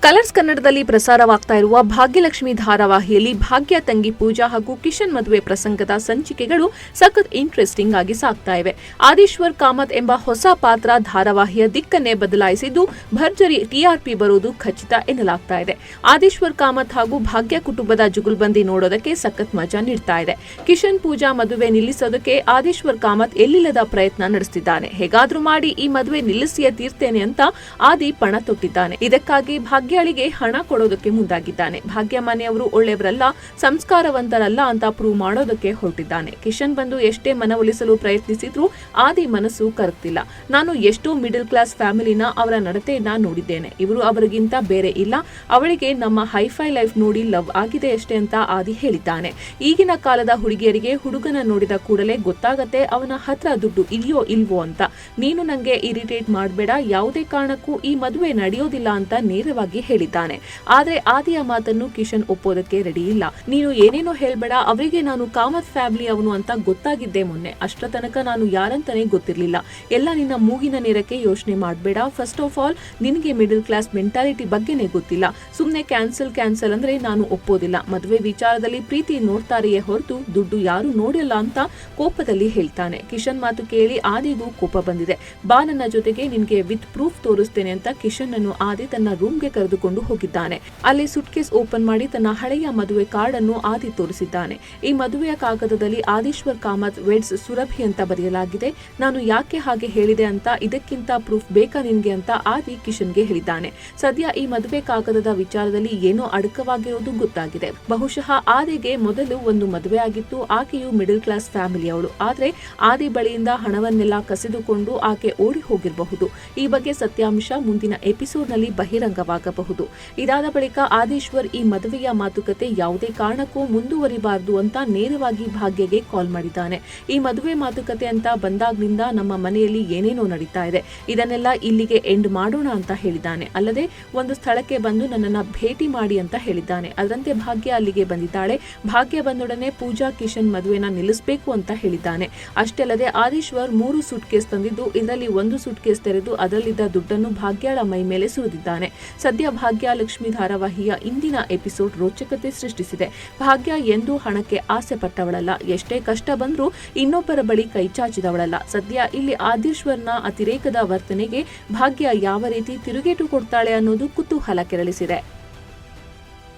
Colours ಕನ್ನಡದಲ್ಲಿ ಪ್ರಸಾರವಾಗ್ತಾ ಇರುವ ಭಾಗ್ಯಲಕ್ಷ್ಮಿ ಧಾರಾವಾಹಿಯಲ್ಲಿ ಭಾಗ್ಯ ತಂಗಿ ಪೂಜಾ ಹಾಗೂ ಕಿಶನ್ ಮದುವೆ ಪ್ರಸಂಗದ ಸಂಚಿಕೆಗಳು ಸಖತ್ ಇಂಟ್ರೆಸ್ಟಿಂಗ್ ಆಗಿ ಸಾಗ್ತಾ ಇವೆ. ಆದಿಶ್ವರ್ ಕಾಮತ್ ಎಂಬ ಹೊಸ ಪಾತ್ರ ಧಾರಾವಾಹಿಯ ದಿಕ್ಕನ್ನೇ ಬದಲಾಯಿಸಿದ್ದು ಭರ್ಜರಿ ಟಿಆರ್ಪಿ ಬರುವುದು ಖಚಿತ ಎನ್ನಲಾಗ್ತಾ ಇದೆ. ಆದಿಶ್ವರ್ ಕಾಮತ್ ಹಾಗೂ ಭಾಗ್ಯ ಕುಟುಂಬದ ಜುಗುಲ್ಬಂದಿ ನೋಡೋದಕ್ಕೆ ಸಖತ್ ಮಜಾ ನೀಡ್ತಾ ಇದೆ. ಕಿಶನ್ ಪೂಜಾ ಮದುವೆ ನಿಲ್ಲಿಸೋದಕ್ಕೆ ಆದಿಶ್ವರ್ ಕಾಮತ್ ಎಲ್ಲಿಲ್ಲದ ಪ್ರಯತ್ನ ನಡೆಸುತ್ತಿದ್ದಾನೆ. ಹೇಗಾದ್ರೂ ಮಾಡಿ ಈ ಮದುವೆ ನಿಲ್ಲಿಸಿಯೇ ತೀರ್ತೇನೆ ಅಂತ ಆದಿ ಪಣ ತೊಟ್ಟಿದ್ದಾನೆ. ಇದಕ್ಕಾಗಿ ಭಾಗ್ಯಳಿಗೆ ಹಣ ಕೊಡೋದಕ್ಕೆ ಮುಂದಾಗಿದ್ದಾನೆ. ಭಾಗ್ಯ ಮನೆಯವರು ಒಳ್ಳೆಯವರಲ್ಲ, ಸಂಸ್ಕಾರವಂತರಲ್ಲ ಅಂತ ಪ್ರೂವ್ ಮಾಡೋದಕ್ಕೆ ಹೊರಟಿದ್ದಾನೆ. ಕಿಶನ್ ಬಂದು ಎಷ್ಟೇ ಮನವೊಲಿಸಲು ಪ್ರಯತ್ನಿಸಿದ್ರೂ ಆದಿ ಮನಸ್ಸು ಕರಗ್ತಿಲ್ಲ. ನಾನು ಎಷ್ಟೋ ಮಿಡಲ್ ಕ್ಲಾಸ್ ಫ್ಯಾಮಿಲಿನ ಅವರ ನಡತೆಯನ್ನ ನೋಡಿದ್ದೇನೆ. ಇವರು ಅವರಿಗಿಂತ ಬೇರೆ ಇಲ್ಲ. ಅವಳಿಗೆ ನಮ್ಮ ಹೈಫೈ ಲೈಫ್ ನೋಡಿ ಲವ್ ಆಗಿದೆ ಅಷ್ಟೇ ಅಂತ ಆದಿ ಹೇಳಿದ್ದಾನೆ. ಈಗಿನ ಕಾಲದ ಹುಡುಗಿಯರಿಗೆ ಹುಡುಗನ ನೋಡಿದ ಕೂಡಲೇ ಗೊತ್ತಾಗತ್ತೆ ಅವನ ಹತ್ರ ದುಡ್ಡು ಇದೆಯೋ ಇಲ್ವೋ ಅಂತ. ನೀನು ನಂಗೆ ಇರಿಟೇಟ್ ಮಾಡಬೇಡ, ಯಾವುದೇ ಕಾರಣಕ್ಕೂ ಈ ಮದುವೆ ನಡೆಯೋದಿಲ್ಲ ಅಂತ ನೇರವಾಗಿ ಹೇಳಿದ್ದಾನೆ. ಆದ್ರೆ ಆದಿಯ ಮಾತನ್ನು ಕಿಶನ್ ಒಪ್ಪೋದಕ್ಕೆ ರೆಡಿ ಇಲ್ಲ. ನೀನು ಏನೇನೋ ಹೇಳ್ಬೇಡ, ಅವರಿಗೆ ನಾನು ಕಾಮತ್ ಫ್ಯಾಮಿಲಿ ಅವನು ಅಂತ ಗೊತ್ತಾಗಿದ್ದೆ ಮೊನ್ನೆ. ಅಷ್ಟರ ತನಕ ನಾನು ಯಾರಂತಾನೆ ಗೊತ್ತಿರ್ಲಿಲ್ಲ. ಎಲ್ಲ ನಿನ್ನ ಮೂಗಿನ ನೇರಕ್ಕೆ ಯೋಚನೆ ಮಾಡಬೇಡ. ಫಸ್ಟ್ ಆಫ್ ಆಲ್ ನಿನಗೆ ಮಿಡಲ್ ಕ್ಲಾಸ್ ಮೆಂಟಾಲಿಟಿ ಬಗ್ಗೆನೇ ಗೊತ್ತಿಲ್ಲ. ಸುಮ್ನೆ ಕ್ಯಾನ್ಸಲ್ ಅಂದ್ರೆ ನಾನು ಒಪ್ಪೋದಿಲ್ಲ. ಮದುವೆ ವಿಚಾರದಲ್ಲಿ ಪ್ರೀತಿ ನೋಡ್ತಾರೆಯೇ ಹೊರತು ದುಡ್ಡು ಯಾರು ನೋಡಿಲ್ಲ ಅಂತ ಕೋಪದಲ್ಲಿ ಹೇಳ್ತಾನೆ. ಕಿಶನ್ ಮಾತು ಕೇಳಿ ಆದಿಗೂ ಕೋಪ ಬಂದಿದೆ. ಬಾ ನನ್ನ ಜೊತೆಗೆ, ನಿನ್ಗೆ ವಿತ್ ಪ್ರೂಫ್ ತೋರಿಸ್ತೇನೆ ಅಂತ ಕಿಶನ್ ಅನ್ನು ಆದಿ ತನ್ನ ರೂಮ್ಗೆ ಕರೆದುಕೊಂಡು ಹೋಗಿದ್ದಾನೆ. ಅಲ್ಲಿ ಸುಟ್ಕೇಸ್ ಓಪನ್ ಮಾಡಿ ತನ್ನ ಹಳೆಯ ಮದುವೆ ಕಾರ್ಡ್ ಅನ್ನು ಆದಿ ತೋರಿಸಿದ್ದಾನೆ. ಈ ಮದುವೆಯ ಕಾಗದದಲ್ಲಿ ಆದಿಶ್ವರ್ ಕಾಮತ್ ವೆಡ್ಸ್ ಸುರಭಿ ಅಂತ ಬರೆಯಲಾಗಿದೆ. ನಾನು ಯಾಕೆ ಹಾಗೆ ಹೇಳಿದೆ ಅಂತ, ಇದಕ್ಕಿಂತ ಪ್ರೂಫ್ ಬೇಕಾ ನಿನ್ಗೆ ಅಂತ ಆದಿ ಕಿಶನ್ಗೆ ಹೇಳಿದ್ದಾನೆ. ಸದ್ಯ ಈ ಮದುವೆ ಕಾಗದದ ವಿಚಾರದಲ್ಲಿ ಏನೋ ಅಡಕವಾಗಿರೋದು ಗೊತ್ತಾಗಿದೆ. ಬಹುಶಃ ಆದಿಗೆ ಮೊದಲು ಒಂದು ಮದುವೆ ಆಗಿತ್ತು. ಆಕೆಯು ಮಿಡಲ್ ಕ್ಲಾಸ್ ಫ್ಯಾಮಿಲಿಯವಳು. ಆದ್ರೆ ಆದಿ ಬಳಿಯಿಂದ ಹಣವನ್ನೆಲ್ಲ ಕಸಿದುಕೊಂಡು ಆಕೆ ಓಡಿ ಹೋಗಿರಬಹುದು. ಈ ಬಗ್ಗೆ ಸತ್ಯಾಂಶ ಮುಂದಿನ ಎಪಿಸೋಡ್ ನಲ್ಲಿ ಬಹಿರಂಗವಾಗಬಹುದು. ಇದಾದ ಬಳಿಕ ಆದಿಶ್ವರ್ ಈ ಮದುವೆಯ ಮಾತುಕತೆ ಯಾವುದೇ ಕಾರಣಕ್ಕೂ ಮುಂದುವರಿಬಾರದು ಅಂತ ನೇರವಾಗಿ ಭಾಗ್ಯಗೆ ಕಾಲ್ ಮಾಡಿದ್ದಾನೆ. ಈ ಮದುವೆ ಮಾತುಕತೆ ಅಂತ ಬಂದಾಗ್ನಿಂದ ನಮ್ಮ ಮನೆಯಲ್ಲಿ ಏನೇನೋ ನಡೀತಾ ಇದೆ, ಇದನ್ನೆಲ್ಲ ಇಲ್ಲಿಗೆ ಎಂಡ್ ಮಾಡೋಣ ಅಂತ ಹೇಳಿದ್ದಾನೆ. ಅಲ್ಲದೆ ಒಂದು ಸ್ಥಳಕ್ಕೆ ಬಂದು ನನ್ನನ್ನ ಭೇಟಿ ಮಾಡಿ ಅಂತ ಹೇಳಿದ್ದಾನೆ. ಅದರಂತೆ ಭಾಗ್ಯ ಅಲ್ಲಿಗೆ ಬಂದಿದ್ದಾಳೆ. ಭಾಗ್ಯ ಬಂದೊಡನೆ ಪೂಜಾ ಕಿಶನ್ ಮದುವೆನ ನಿಲ್ಲಿಸಬೇಕು ಅಂತ ಹೇಳಿದ್ದಾನೆ. ಅಷ್ಟೇ ಅಲ್ಲದೆ ಆದಿಶ್ವರ್ 3 ಸೂಟ್ ಕೇಸ್ ತಂದಿದ್ದು, ಇದರಲ್ಲಿ ಒಂದು ಸೂಟ್ ಕೇಸ್ ತೆರೆದು ಅದರಲ್ಲಿದ್ದ ದುಡ್ಡನ್ನು ಭಾಗ್ಯಳ ಮೈ ಮೇಲೆ ಸುರಿದಿದ್ದಾನೆ. ಸದ್ಯ ಭಾಗ್ಯಲಕ್ಷ್ಮಿ ಧಾರಾವಾಹಿಯ ಇಂದಿನ ಎಪಿಸೋಡ್ ರೋಚಕತೆ ಸೃಷ್ಟಿಸಿದೆ. ಭಾಗ್ಯ ಎಂದೂ ಹಣಕ್ಕೆ ಆಸೆ ಪಟ್ಟವಳಲ್ಲ. ಎಷ್ಟೇ ಕಷ್ಟ ಬಂದ್ರೂ ಇನ್ನೊಬ್ಬರ ಬಳಿ ಕೈಚಾಚಿದವಳಲ್ಲ. ಸದ್ಯ ಇಲ್ಲಿ ಆದಿಶ್ವರ್ನ ಅತಿರೇಕದ ವರ್ತನೆಗೆ ಭಾಗ್ಯ ಯಾವ ರೀತಿ ತಿರುಗೇಟು ಕೊಡ್ತಾಳೆ ಅನ್ನೋದು ಕುತೂಹಲ ಕೆರಳಿಸಿದೆ.